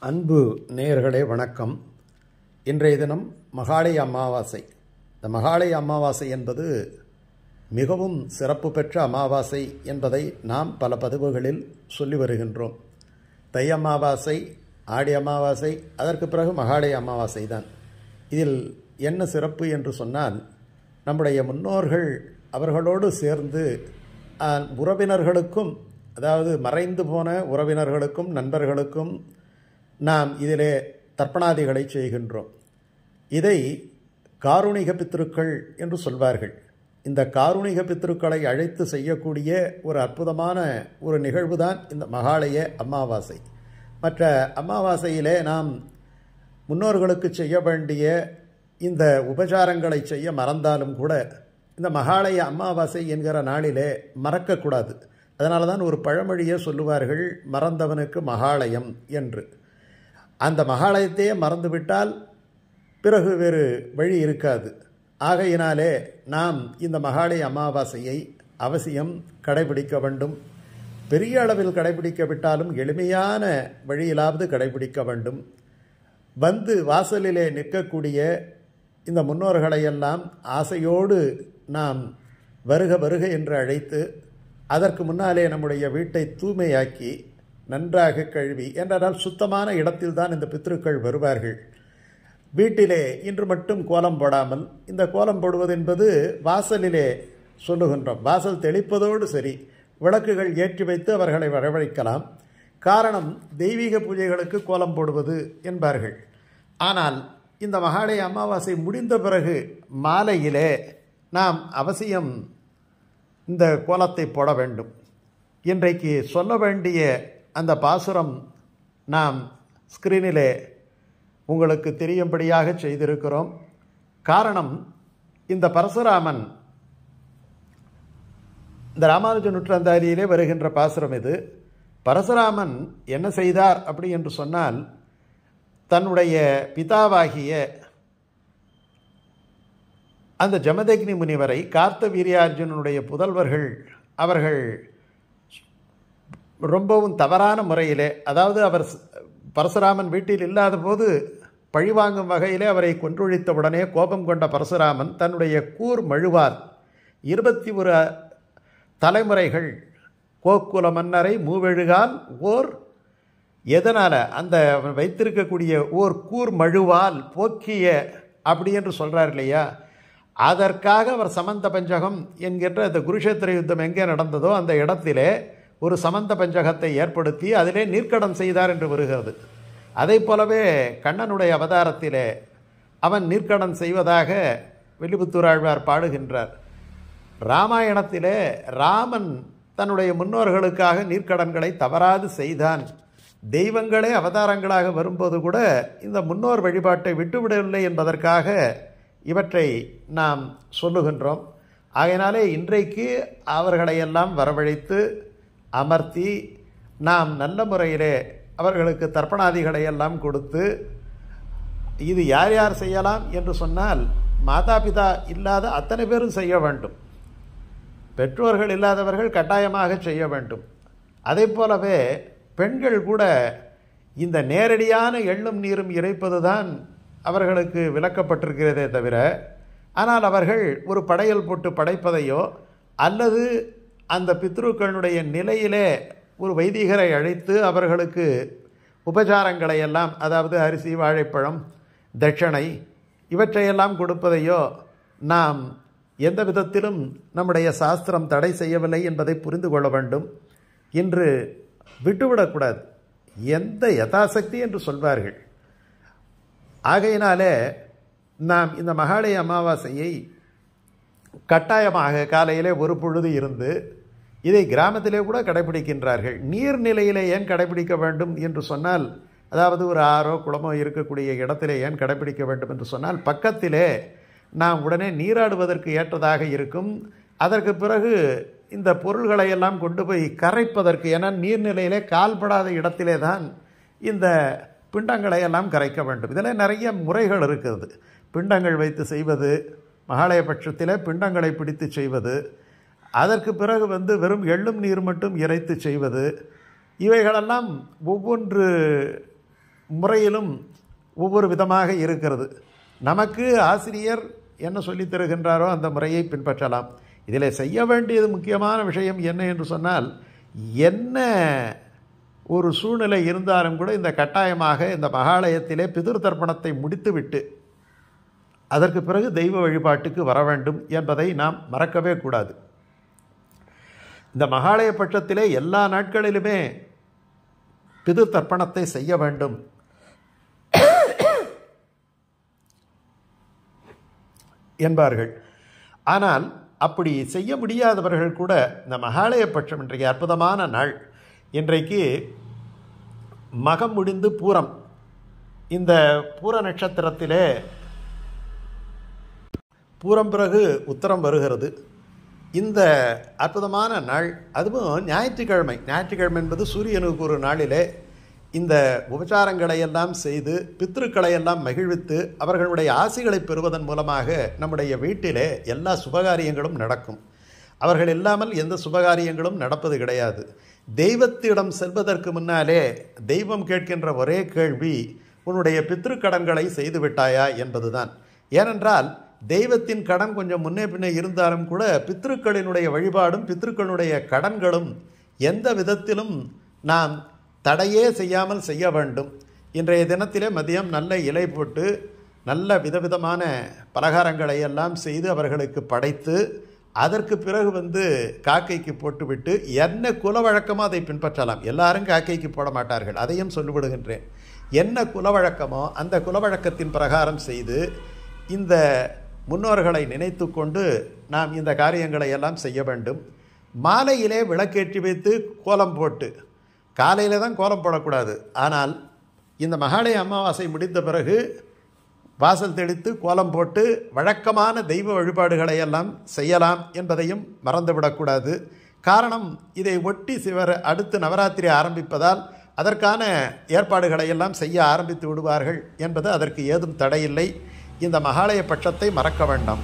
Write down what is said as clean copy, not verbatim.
அன்பு நேயர்களே வணக்கம். இன்றைய தினம் மகாளய அமாவாசை. இந்த மகாளய அமாவாசை என்பது மிகவும் சிறப்பு பெற்ற அமாவாசை என்பதை நாம் பல பதிவுகளில் சொல்லி வருகின்றோம். தை அமாவாசை, ஆடி அமாவாசை, அதற்கு பிறகு மகாளய அமாவாசை தான். இதில் என்ன சிறப்பு என்று சொன்னால், நம்முடைய முன்னோர்கள் அவர்களோடு சேர்ந்து உறவினர்களுக்கும், அதாவது மறைந்து போன உறவினர்களுக்கும் நண்பர்களுக்கும் நாம் இதிலே தர்ப்பணாதிகளை செய்கின்றோம். இதை காருணிக பித்ருக்கள் என்று சொல்வார்கள். இந்த காருணிக பித்ருக்களை அழைத்து செய்யக்கூடிய ஒரு அற்புதமான ஒரு நிகழ்வு தான் இந்த மகாளய அமாவாசை. மற்ற அமாவாசையிலே நாம் முன்னோர்களுக்கு செய்ய வேண்டிய இந்த உபசாரங்களை செய்ய மறந்தாலும் கூட, இந்த மகாளய அமாவாசை என்கிற நாளிலே மறக்கக்கூடாது. அதனால தான் ஒரு பழமொழியே சொல்லுவார்கள், மறந்தவனுக்கு மகாளயம் என்று. அந்த மகாலயத்தையே மறந்துவிட்டால் பிறகு வேறு வழி இருக்காது. ஆகையினாலே நாம் இந்த மகாலய அமாவாசையை அவசியம் கடைபிடிக்க வேண்டும். பெரிய அளவில் கடைபிடிக்கவிட்டாலும் எளிமையான வழியிலாவது கடைபிடிக்க வேண்டும். வந்து வாசலிலே நிற்கக்கூடிய இந்த முன்னோர்களையெல்லாம் ஆசையோடு நாம் வருக வருக என்று அழைத்து, அதற்கு முன்னாலே நம்முடைய வீட்டை தூய்மையாக்கி நன்றாக கழுவி, என்றால் சுத்தமான இடத்தில்தான் இந்த பித்ருக்கள் வருவார்கள். வீட்டிலே இன்று மட்டும் கோலம் போடாமல், இந்த கோலம் போடுவது என்பது வாசலிலே சொல்லுகின்றோம். வாசல் தெளிப்பதோடு சரி, விளக்குகள் ஏற்றி வைத்து அவர்களை வரவழைக்கலாம். காரணம், தெய்வீக பூஜைகளுக்கு கோலம் போடுவது என்பார்கள். ஆனால் இந்த மகாளய அமாவாசை முடிந்த பிறகு மாலையிலே நாம் அவசியம் இந்த கோலத்தை போட வேண்டும். இன்றைக்கு சொல்ல வேண்டிய அந்த பாசுரம் நாம் ஸ்கிரீனிலே உங்களுக்கு தெரியும்படியாக செய்திருக்கிறோம். காரணம், இந்த பரசுராமன், இந்த ராமானுஜ நூற்றாந்தாரியிலே வருகின்ற பாசுரம் இது. பரசுராமன் என்ன செய்தார் அப்படி என்று சொன்னால், தன்னுடைய பிதாவாகிய அந்த ஜமதக்னி முனிவரை, கார்த்த வீரியார்ஜுனனுடைய புதல்வர்கள், அவர்கள் ரொம்பவும் தவறான முறையிலே, அதாவது அவர் பரசுராமன் வீட்டில் இல்லாத போது பழிவாங்கும் வகையிலே அவரை கொன்றொழித்தவுடனே கோபம் கொண்ட பரசுராமன் தன்னுடைய கூர் மழுவால் 21 தலைமுறைகள் கோக்குல மன்னரை மூவெழுகால் ஓர், எதனால் அந்த வைத்திருக்கக்கூடிய ஓர் கூர் மழுவால் போக்கிய அப்படி என்று சொல்கிறார் இல்லையா. அதற்காக அவர் சமந்த பஞ்சகம் என்கின்ற இந்த குருஷேத்திர யுத்தம் எங்கே நடந்ததோ அந்த இடத்திலே ஒரு சமந்த பஞ்சகத்தை ஏற்படுத்தி அதிலே நீர்க்கடம் செய்தார் என்று வருகிறது. அதை போலவே கண்ணனுடைய அவதாரத்திலே அவன் நீர்க்கடம் செய்வதாக வில்லிபுத்தூராழ்வார் பாடுகின்றார். ராமாயணத்திலே ராமன் தன்னுடைய முன்னோர்களுக்காக நீர்க்கடன்களை தவறாது செய்தான். தெய்வங்களே அவதாரங்களாக வரும்போது கூட இந்த முன்னோர் வழிபாட்டை விட்டுவிடவில்லை என்பதற்காக இவற்றை நாம் சொல்லுகின்றோம். ஆகையினாலே இன்றைக்கு அவர்களையெல்லாம் வரவழைத்து அமர்த்தி நாம் நல்ல முறையிலே அவர்களுக்கு தர்ப்பணாதிகளை எல்லாம் கொடுத்து, இது யார் யார் செய்யலாம் என்று சொன்னால், மாதா பிதா இல்லாத அத்தனை பேரும் செய்ய வேண்டும். பெற்றோர்கள் இல்லாதவர்கள் கட்டாயமாக செய்ய வேண்டும். அதே போலவே பெண்கள் கூட இந்த நேரடியான எள்ளும் நீரும் இறைப்பது தான் அவர்களுக்கு விலக்கப்பட்டிருக்கிறதே தவிர, ஆனால் அவர்கள் ஒரு படையல் போட்டு படைப்பதையோ அல்லது அந்த பித்ருக்களுடைய நிலையிலே ஒரு வைதிகரை அழைத்து அவர்களுக்கு உபசாரங்களை எல்லாம், அதாவது அரிசி, வாழைப்பழம், தட்சணை இவற்றையெல்லாம் கொடுப்பதையோ நாம் எந்த விதத்திலும் நம்முடைய சாஸ்திரம் தடை செய்யவில்லை என்பதை புரிந்து கொள்ள வேண்டும். இன்று விட்டுவிடக்கூடாது, எந்த யதாசக்தி என்று சொல்வார்கள். ஆகையினாலே நாம் இந்த மகாளய அமாவாசையை கட்டாயமாக காலையிலே ஒரு பொழுது இருந்து, இதை கிராமத்திலே கூட கடைபிடிக்கின்றார்கள். நீர்நிலையிலே ஏன் கடைபிடிக்க வேண்டும் என்று சொன்னால், அதாவது ஒரு ஆறோ குளமோ இருக்கக்கூடிய இடத்திலே ஏன் கடைபிடிக்க வேண்டும் என்று சொன்னால், பக்கத்திலே நாம் உடனே நீராடுவதற்கு ஏற்றதாக இருக்கும். அதற்கு பிறகு இந்த பொருள்களை எல்லாம் கொண்டு போய் கரைப்பதற்கு, ஏன்னா நீர்நிலையிலே கால்படாத இடத்திலே தான் இந்த பிண்டங்களை எல்லாம் கரைக்க வேண்டும். இதில் நிறைய முறைகள் இருக்கிறது. பிண்டங்கள் வைத்து செய்வது, மகாலய பட்சத்திலே பிண்டங்களை பிடித்து செய்வது, அதற்கு பிறகு வெறும் எள்ளும் நீர் மட்டும் இறைத்து செய்வது, இவைகளெல்லாம் முறையிலும் ஒவ்வொரு விதமாக இருக்கிறது. நமக்கு ஆசிரியர் என்ன சொல்லித் தருகின்றாரோ அந்த முறையை பின்பற்றலாம். இதில் செய்ய வேண்டியது முக்கியமான விஷயம் என்ன என்று சொன்னால், என்ன ஒரு சூழ்நிலை இருந்தாலும் கூட இந்த கட்டாயமாக இந்த மகாலயத்திலே பிதிர் தர்ப்பணத்தை முடித்துவிட்டு அதற்கு பிறகு தெய்வ வழிபாட்டுக்கு வர வேண்டும் என்பதை நாம் மறக்கவே கூடாது. இந்த மகாலய பட்சத்திலே எல்லா நாட்களிலுமே பிதிர் தர்ப்பணத்தை செய்ய வேண்டும் என்பார்கள். ஆனால் அப்படி செய்ய முடியாதவர்கள் கூட இந்த மகாலய பட்சம் இன்றைக்கு அற்புதமான நாள். இன்றைக்கு மகம் முடிந்து பூரம், இந்த பூர நட்சத்திரத்திலே பூரம் பிறகு உத்தரம் வருகிறது. இந்த அற்புதமான நாள், அதுவும் ஞாயிற்றுக்கிழமை என்பது சூரியனுக்கு ஒரு நாளிலே இந்த உபச்சாரங்களை எல்லாம் செய்து பித்ருக்களை எல்லாம் மகிழ்வித்து அவர்களுடைய ஆசிகளை பெறுவதன் மூலமாக நம்முடைய வீட்டிலே எல்லா சுபகாரியங்களும் நடக்கும். அவர்கள் இல்லாமல் எந்த சுபகாரியங்களும் நடப்பது கிடையாது. தெய்வத்திடம் செல்வதற்கு முன்னாலே தெய்வம் கேட்கின்ற ஒரே கேள்வி, உன்னுடைய பித்ருக்கடன்களை செய்து விட்டாயா என்பதுதான். ஏனென்றால் தெய்வத்தின் கடன் கொஞ்சம் முன்னே பின்னே இருந்தாலும் கூட பித்ருக்களினுடைய வழிபாடும் பித்ருக்களுடைய கடன்களும் எந்த விதத்திலும் நாம் தடையே செய்யாமல் செய்ய வேண்டும். இன்றைய தினத்திலே மதியம் நல்ல இலை போட்டு நல்ல விதவிதமான பலகாரங்களை எல்லாம் செய்து அவர்களுக்கு படைத்து அதற்கு பிறகு காக்கைக்கு போட்டுவிட்டு என்ன குல வழக்கமோ அதை பின்பற்றலாம். எல்லாரும் காக்கைக்கு போட மாட்டார்கள், அதையும் சொல்லிவிடுகின்றேன். என்ன குல வழக்கமோ அந்த குலவழக்கத்தின் பிரகாரம் செய்து இந்த முன்னோர்களை நினைத்து கொண்டு நாம் இந்த காரியங்களை எல்லாம் செய்ய வேண்டும். மாலையிலே விளக்கேற்றி வைத்து கோலம் போட்டு, காலையில் தான் கோலம் போடக்கூடாது, ஆனால் இந்த மகாலய அமாவாசை முடிந்த பிறகு வாசல் தெளித்து கோலம் போட்டு வழக்கமான தெய்வ வழிபாடுகளை எல்லாம் செய்யலாம் என்பதையும் மறந்துவிடக்கூடாது. காரணம், இதை ஒட்டி சிவர் அடுத்து நவராத்திரி ஆரம்பிப்பதால் அதற்கான ஏற்பாடுகளை எல்லாம் செய்ய ஆரம்பித்து விடுவார்கள் என்பது அதற்கு ஏதும் தடையில்லை. இந்த மகாலய பட்சத்தை மறக்க வேண்டாம்.